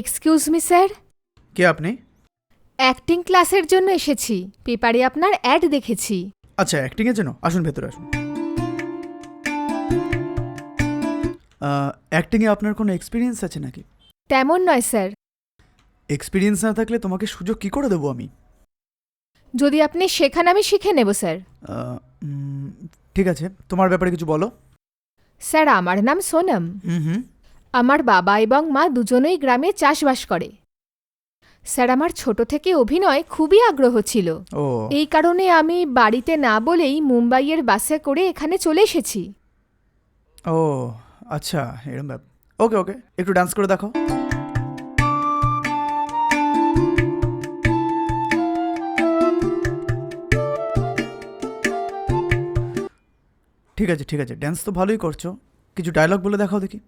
Excuse me sir, কে আপনি? Acting ক্লাসের জন্য এসেছি। পেপারে আপনার অ্যাড দেখেছি। আচ্ছা, অ্যাক্টিংয়ের জন্য? আসুন ভেতরে আসুন। অ্যাক্টিংয়ে আপনার কোনো এক্সপিরিয়েন্স আছে নাকি? তেমন নয় স্যার। এক্সপিরিয়েন্স না থাকলে তোমাকে সুযোগ কী করে দেবো আমি? যদি আপনি শেখান আমি শিখে নেব স্যার। ঠিক আছে, তোমার ব্যাপারে কিছু বলো। স্যার, আমার নাম সোনম। হুম। আমার বাবা এবং মা দুজনেই গ্রামে চাষবাস করে। স্যার, আমার ছোট থেকে অভিনয় খুবই আগ্রহ ছিল। ও এই কারণে আমি বাড়িতে না বলেই মুম্বাইয়ের বাসে করে এখানে চলে এসেছি। ও আচ্ছা, এরকম ব্যাপার। ওকে ওকে, একটু ডান্স করে দেখো। ঠিক আছে ঠিক আছে, ড্যান্স তো ভালোই করছো, কিছু ডায়লগ বলে দেখাও দেখি।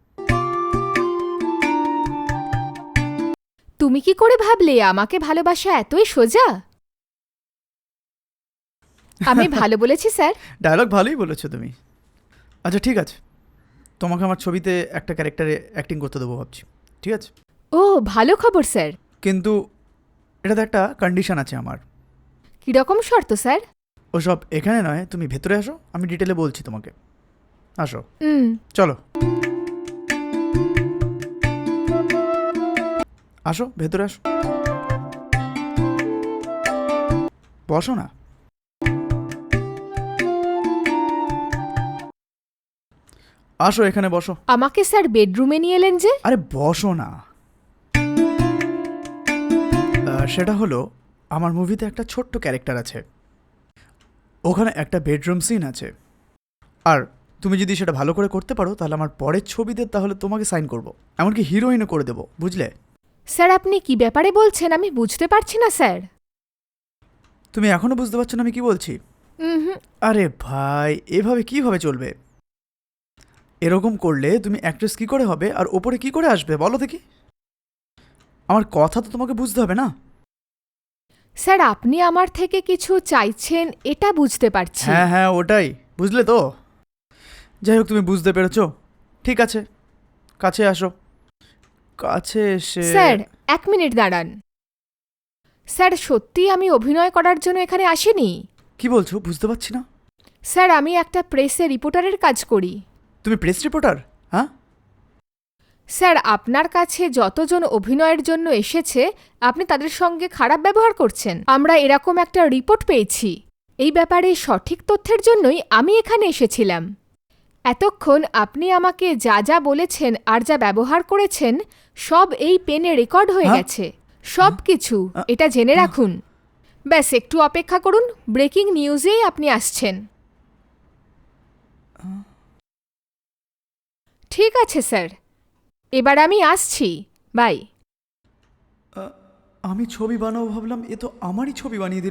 তুমি কি করে ভাবলে আমাকে ভালোবাসা এতই সোজা? আমি ভালো বলেছি স্যার। ডায়লগ ভালোই বলেছো তুমি। আচ্ছা ঠিক আছে, তোমাকে আমার ছবিতে একটা ক্যারেক্টারে অ্যাক্টিং করতে দেবো ভাবছি। ঠিক আছে, ও, ভালো খবর স্যার। কিন্তু এটাতে একটা কন্ডিশন আছে আমার। কীরকম শর্ত স্যার? ওসব এখানে নয়, তুমি ভেতরে আসো, আমি ডিটেলে বলছি তোমাকে। আসো, হুম। চলো আসো, ভেতরে আসো, বসো না। আসো, এখানে বসো। আমাকে স্যার বেডরুমে নিয়ে এলেন যে? আরে বসো না। সেটা হলো, আমার মুভিতে একটা ছোট্ট ক্যারেক্টার আছে, ওখানে একটা বেডরুম সিন আছে। আর তুমি যদি সেটা ভালো করে করতে পারো তাহলে আমার পরের ছবিতে তাহলে তোমাকে সাইন করব, এমনকি হিরোইনও করে দেবো, বুঝলে? স্যার, আপনি কি ব্যাপারে বলছেন আমি বুঝতে পারছি না স্যার। তুমি এখনো বুঝতে পারছো না আমি কি বলছি? হুম। আরে ভাই, এভাবে কিভাবে চলবে? এরকম করলে তুমি অ্যাক্ট্রেস কি করে হবে আর ওপরে কি করে আসবে বলো দেখি? আমার কথা তো তোমাকে বুঝতে হবে না? স্যার, আপনি আমার থেকে কিছু চাইছেন এটা বুঝতে পারছি। হ্যাঁ হ্যাঁ, ওটাই, বুঝলে তো? যাই হোক, তুমি বুঝতে পেরেছো, ঠিক আছে, কাছে আসো। কাছে এসে স্যার, 1 মিনিট দাঁড়ান। স্যার, সত্যি আমি অভিনয় করার জন্য এখানে আসিনি। কি বলছো? বুঝতে পারছি না। স্যার, আমি একটা প্রেসে রিপোর্টারের কাজ করি। তুমি প্রেস রিপোর্টার? হ্যাঁ। স্যার, আপনার কাছে যতজন অভিনয়ের জন্য এসেছে আপনি তাদের সঙ্গে খারাপ ব্যবহার করছেন। আমরা এরকম একটা রিপোর্ট পেয়েছি। এই ব্যাপারে সঠিক তথ্যের জন্যই আমি এখানে এসেছিলাম। এতক্ষণ আপনি আমাকে যা যা বলেছেন আর যা ব্যবহার করেছেন সব এই পেনে রেকর্ড হয়ে গেছে। সব কিছু এটা জেনে রাখুন। ব্যাস একটু অপেক্ষা করুন, ব্রেকিং নিউজেই আপনি আসছেন। ঠিক আছে স্যার, এবার আমি আসছি। বাই। আমি ছবি বানাবো ভাবলাম, এ তো আমারই ছবি বানিয়ে দিল।